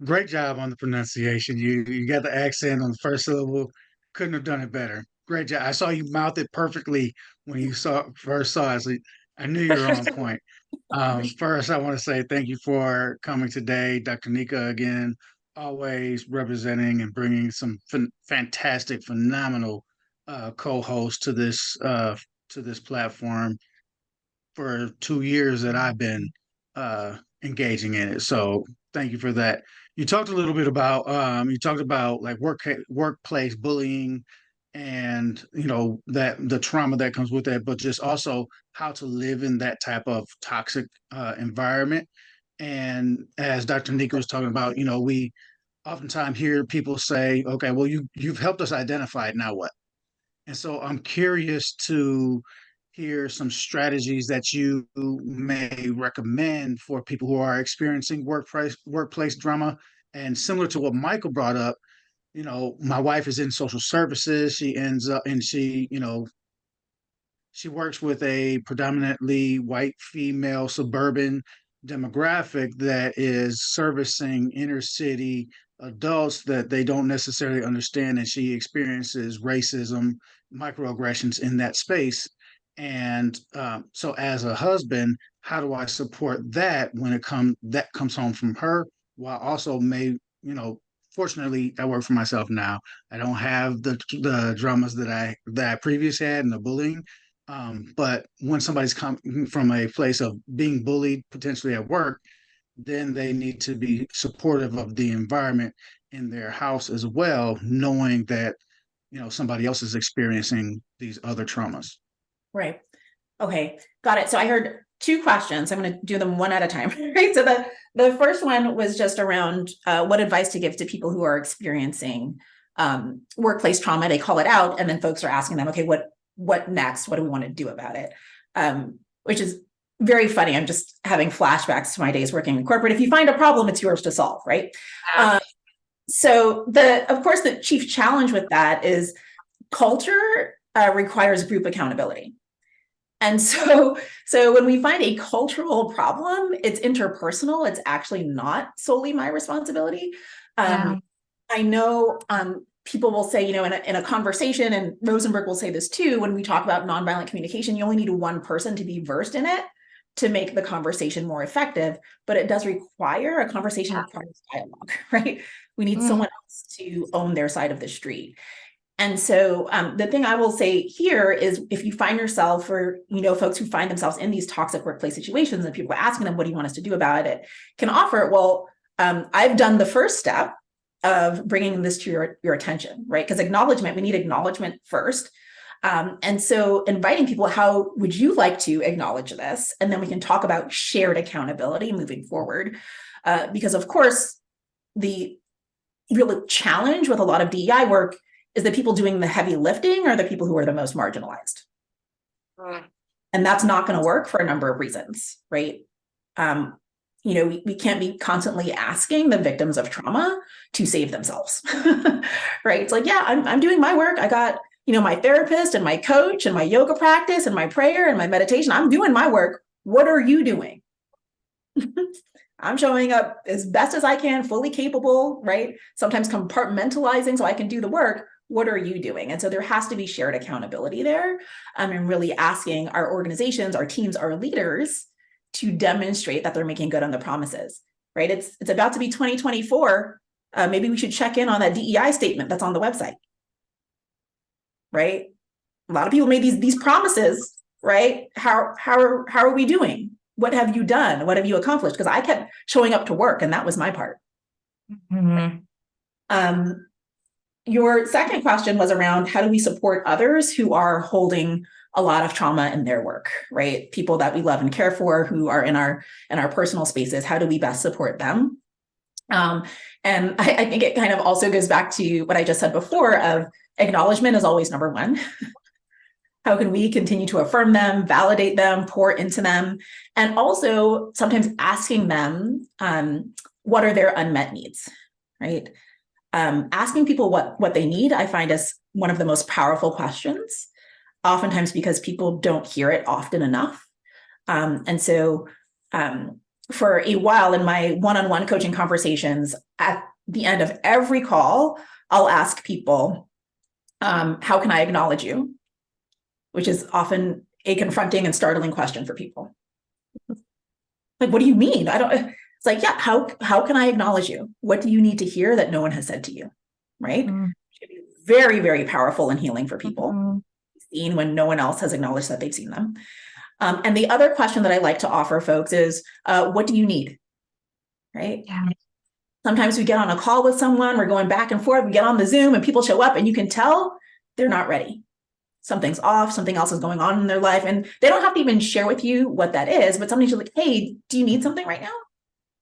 S4: Great job on the pronunciation. You got the accent on the first syllable. Couldn't have done it better. Great job. I saw you mouth it perfectly when you first saw it. So I knew you were on point. First, I want to say thank you for coming today, Dr. Nika, again, always representing and bringing some fantastic, phenomenal co-hosts to this platform for 2 years that I've been engaging in it. So thank you for that. You talked a little bit about like workplace bullying and that the trauma that comes with that, but just also how to live in that type of toxic environment. And as Dr. Nika was talking about, we oftentimes hear people say, okay, well, you've helped us identify it, now what? And so I'm curious to hear some strategies that you may recommend for people who are experiencing workplace drama. And similar to what Michael brought up, my wife is in social services. She ends up and she works with a predominantly white female suburban demographic that is servicing inner city adults that they don't necessarily understand, and she experiences racism, microaggressions in that space. And so, as a husband, how do I support that when that comes home from her, while also fortunately, I work for myself now. I don't have the dramas that I previously had and the bullying. But when somebody's coming from a place of being bullied potentially at work, then they need to be supportive of the environment in their house as well, knowing that somebody else is experiencing these other traumas.
S2: Right. Okay. Got it. So I heard two questions. I'm going to do them one at a time. Right. So the first one was just around what advice to give to people who are experiencing workplace trauma. They call it out, and then folks are asking them, okay, what next? What do we want to do about it? Which is very funny. I'm just having flashbacks to my days working in corporate. If you find a problem, it's yours to solve, right? So of course, the chief challenge with that is culture requires group accountability. And so when we find a cultural problem, it's interpersonal. It's actually not solely my responsibility. I know people will say, in a conversation, and Rosenberg will say this too, when we talk about nonviolent communication, you only need one person to be versed in it to make the conversation more effective, but it does require a conversation requires dialogue, right? We need someone else to own their side of the street. And so the thing I will say here is, if you find yourself, or folks who find themselves in these toxic workplace situations and people are asking them, what do you want us to do about it, can offer, well, I've done the first step of bringing this to your attention, right? Because we need acknowledgement first. And so inviting people, how would you like to acknowledge this? And then we can talk about shared accountability moving forward. Because of course, the real challenge with a lot of DEI work is the people doing the heavy lifting are the people who are the most marginalized. And that's not going to work for a number of reasons, right? We can't be constantly asking the victims of trauma to save themselves, right? It's like, yeah, I'm doing my work. I got, my therapist and my coach and my yoga practice and my prayer and my meditation. I'm doing my work. What are you doing? I'm showing up as best as I can, fully capable, right? Sometimes compartmentalizing so I can do the work. What are you doing? And so there has to be shared accountability there, and really asking our organizations, our teams, our leaders to demonstrate that they're making good on the promises, right? It's about to be 2024. Maybe we should check in on that DEI statement that's on the website, right? A lot of people made these promises, right? How are we doing? what have you done? What have you accomplished? Because I kept showing up to work, and that was my part. Your second question was around how do we support others who are holding a lot of trauma in their work, right? People that we love and care for, who are in our personal spaces. How do we best support them? And I think it kind of also goes back to what I just said before of acknowledgement is always number one. How can we continue to affirm them, validate them, pour into them, and also sometimes asking them what are their unmet needs, right? Asking people what they need, I find is one of the most powerful questions, oftentimes because people don't hear it often enough. And so for a while in my one-on-one coaching conversations, at the end of every call, I'll ask people, how can I acknowledge you? Which is often a confronting and startling question for people. Like, what do you mean? It's like, yeah, how can I acknowledge you? What do you need to hear that no one has said to you? Right? It can be very, very powerful and healing for people, seen when no one else has acknowledged that they've seen them. And the other question that I like to offer folks is, what do you need? Right? Yeah. Sometimes we get on a call with someone, we're going back and forth, we get on the Zoom and people show up and you can tell they're not ready. Something's off, something else is going on in their life. And they don't have to even share with you what that is, but somebody's like, hey, do you need something right now?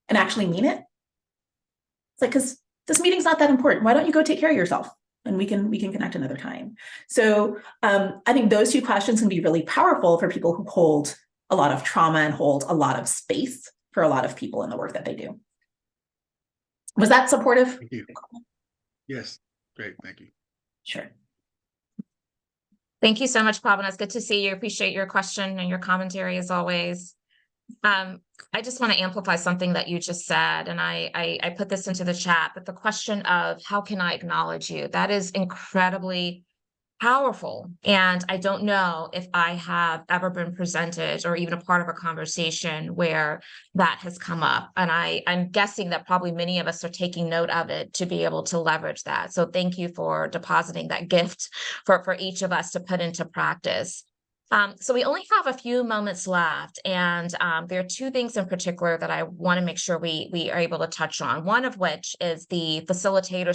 S2: And actually mean it. It's like, because this meeting's not that important. Why don't you go take care of yourself? And we can connect another time. So I think those two questions can be really powerful for people who hold a lot of trauma and hold a lot of space for a lot of people in the work that they do. Was that supportive?
S4: Thank you. Yes, great, thank you.
S2: Sure.
S1: Thank you so much, Pavana. It's good to see you. Appreciate your question and your commentary as always. I just want to amplify something that you just said, and I put this into the chat, but the question of how can I acknowledge you? That is incredibly powerful. And I don't know if I have ever been presented or even a part of a conversation where that has come up. And I'm guessing that probably many of us are taking note of it to be able to leverage that. So thank you for depositing that gift for each of us to put into practice. So we only have a few moments left, and there are two things in particular that I want to make sure we are able to touch on. One of which is the facilitator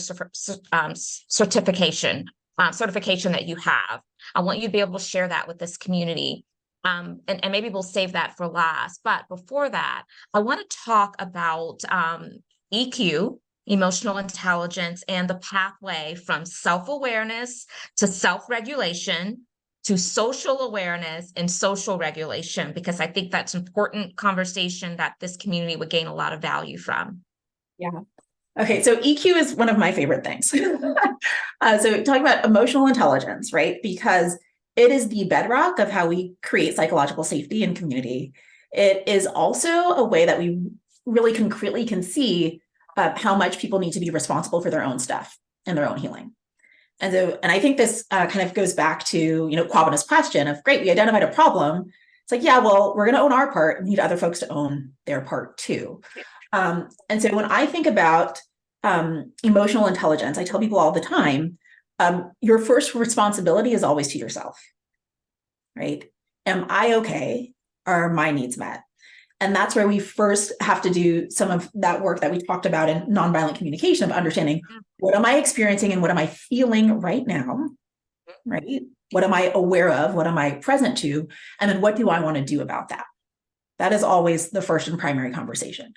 S1: certification that you have. I want you to be able to share that with this community, and maybe we'll save that for last. But before that, I want to talk about EQ, emotional intelligence, and the pathway from self-awareness to self-regulation to social awareness and social regulation, because I think that's an important conversation that this community would gain a lot of value from.
S2: Yeah. Okay, so EQ is one of my favorite things. So talking about emotional intelligence, right? Because it is the bedrock of how we create psychological safety in community. It is also a way that we really concretely can see how much people need to be responsible for their own stuff and their own healing. And I think this kind of goes back to, Kwabana's question of, great, we identified a problem. It's like, yeah, well, we're going to own our part. We need other folks to own their part too. And so when I think about emotional intelligence, I tell people all the time, your first responsibility is always to yourself, right? Am I okay? Are my needs met? And that's where we first have to do some of that work that we talked about in nonviolent communication of understanding, what am I experiencing and what am I feeling right now, right? What am I aware of? What am I present to? And then what do I want to do about that? That is always the first and primary conversation.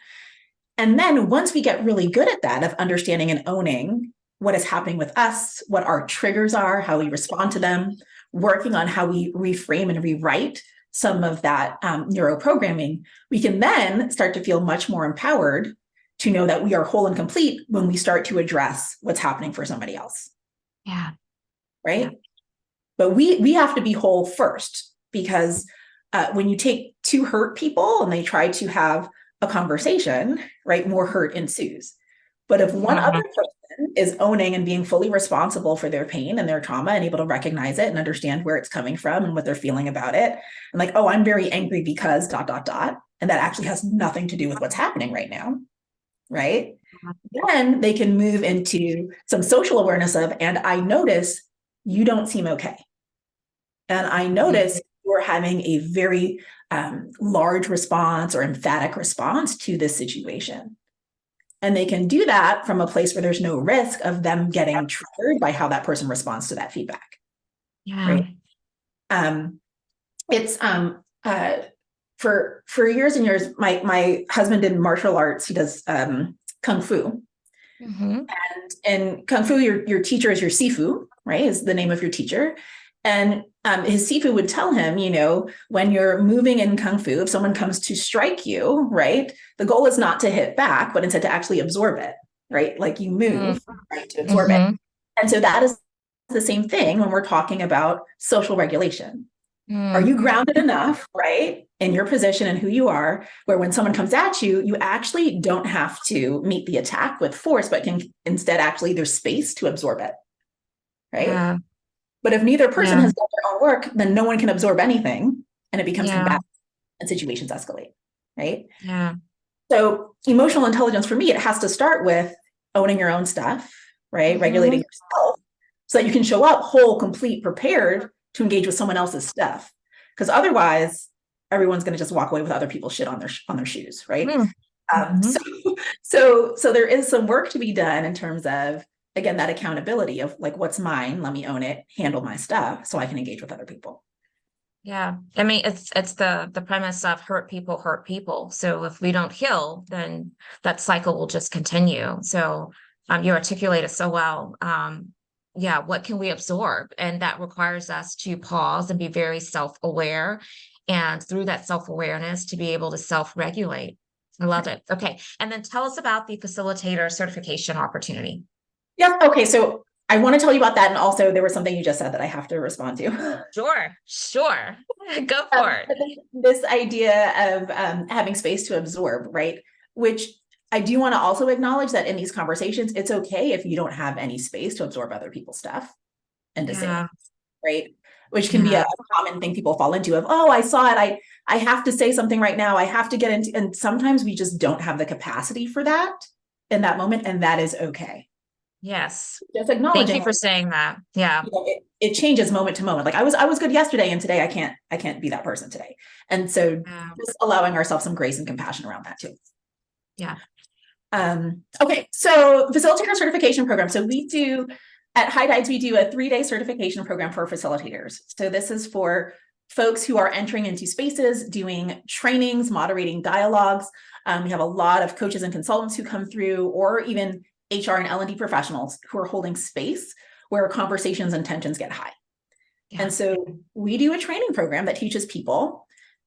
S2: And then once we get really good at that, of understanding and owning what is happening with us, what our triggers are, how we respond to them, working on how we reframe and rewrite some of that neuroprogramming, we can then start to feel much more empowered to know that we are whole and complete when we start to address what's happening for somebody else.
S1: Yeah.
S2: Right.
S1: Yeah.
S2: But we have to be whole first, because when you take two hurt people and they try to have a conversation, right, more hurt ensues. But if one other person is owning and being fully responsible for their pain and their trauma and able to recognize it and understand where it's coming from and what they're feeling about it, and like, oh, I'm very angry because ... and that actually has nothing to do with what's happening right now, right? Then they can move into some social awareness of, and I notice you don't seem okay. And I notice you're having a very large response or emphatic response to this situation. And they can do that from a place where there's no risk of them getting triggered by how that person responds to that feedback.
S1: Yeah.
S2: Right. It's for years and years, my husband did martial arts. He does kung fu.
S1: Mm-hmm.
S2: And in kung fu, your teacher is your sifu, right? Is the name of your teacher. And his sifu would tell him, when you're moving in kung fu, if someone comes to strike you, right, the goal is not to hit back, but instead to actually absorb it, right? Like you move, right, to absorb it. And so that is the same thing when we're talking about social regulation. Are you grounded enough, right, in your position and who you are, where when someone comes at you, you actually don't have to meet the attack with force, but can instead actually there's space to absorb it, right?
S1: Yeah.
S2: But if neither person has done their own work, then no one can absorb anything, and it becomes combative and situations escalate, right?
S1: Yeah.
S2: So emotional intelligence for me, it has to start with owning your own stuff, right? Regulating yourself so that you can show up whole, complete, prepared to engage with someone else's stuff. Because otherwise, everyone's going to just walk away with other people's shit on their shoes, right? So there is some work to be done in terms of, again, that accountability of like, what's mine? Let me own it, handle my stuff so I can engage with other people.
S1: Yeah. I mean, it's the premise of hurt people. So if we don't heal, then that cycle will just continue. So you articulate it so well. What can we absorb? And that requires us to pause and be very self-aware. And through that self-awareness, to be able to self-regulate. I love it. Okay. And then tell us about the facilitator certification opportunity.
S2: Yeah. Okay. So I want to tell you about that. And also there was something you just said that I have to respond to.
S1: Sure. Go for it.
S2: This idea of having space to absorb, right? Which I do want to also acknowledge that in these conversations, it's okay if you don't have any space to absorb other people's stuff and to say it, right? Which can be a common thing people fall into of, oh, I saw it. I have to say something right now. I have to get into, and sometimes we just don't have the capacity for that in that moment. And that is okay.
S1: Yes.
S2: Just acknowledging.
S1: Thank you for saying that. Yeah.
S2: It changes moment to moment. Like I was good yesterday and today I can't be that person today. And so just allowing ourselves some grace and compassion around that too.
S1: Yeah.
S2: Okay. So facilitator certification program. So we do at High Tides, we do a 3-day certification program for facilitators. So this is for folks who are entering into spaces, doing trainings, moderating dialogues. We have a lot of coaches and consultants who come through, or even HR and L&D professionals who are holding space where conversations and tensions get high. Yeah. And so we do a training program that teaches people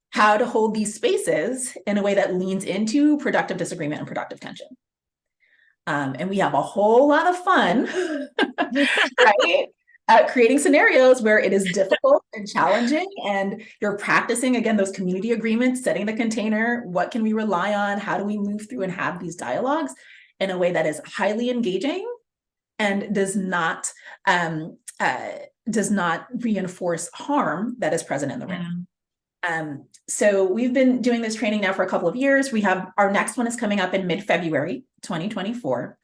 S2: how to hold these spaces in a way that leans into productive disagreement and productive tension. And we have a whole lot of fun, right? Creating scenarios where it is difficult and challenging, and you're practicing, again, those community agreements, setting the container. What can we rely on? How do we move through and have these dialogues in a way that is highly engaging and does not reinforce harm that is present in the room. So we've been doing this training now for a couple of years. We have our next one is coming up in mid-February 2024.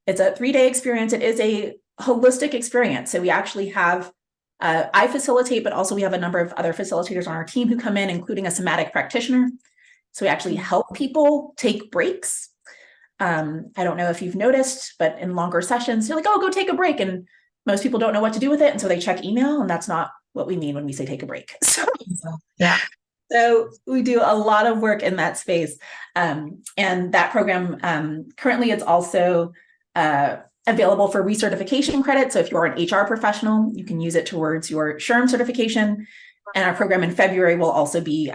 S2: It's a 3-day experience. It is a holistic experience. So we actually have I facilitate, but also we have a number of other facilitators on our team who come in, including a somatic practitioner. So we actually help people take breaks. I don't know if you've noticed, but in longer sessions, you're like, oh, go take a break. And most people don't know what to do with it. And so they check email, and that's not what we mean when we say take a break. So we do a lot of work in that space. And that program, currently it's also available for recertification credit. So if you're an HR professional, you can use it towards your SHRM certification. And our program in February will also be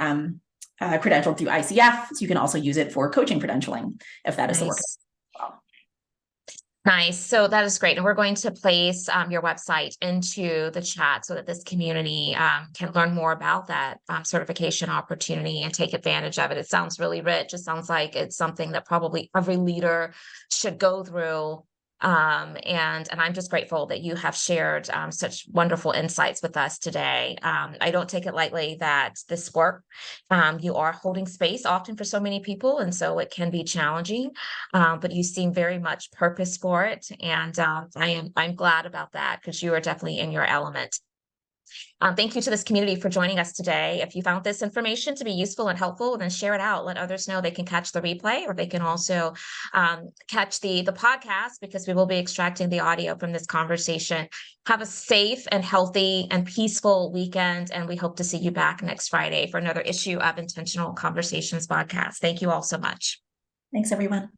S2: credentialed through ICF. So you can also use it for coaching credentialing if that is the work.
S1: Nice. So that is great. And we're going to place your website into the chat so that this community can learn more about that certification opportunity and take advantage of it. It sounds really rich. It sounds like it's something that probably every leader should go through. And I'm just grateful that you have shared such wonderful insights with us today. I don't take it lightly that this work, you are holding space often for so many people, and so it can be challenging, but you seem very much purpose for it. And I'm glad about that, because you are definitely in your element. Thank you to this community for joining us today. If you found this information to be useful and helpful, then share it out. Let others know they can catch the replay, or they can also catch the podcast, because we will be extracting the audio from this conversation. Have a safe and healthy and peaceful weekend, and we hope to see you back next Friday for another issue of Intentional Conversations VodCast. Thank you all so much.
S2: Thanks, everyone.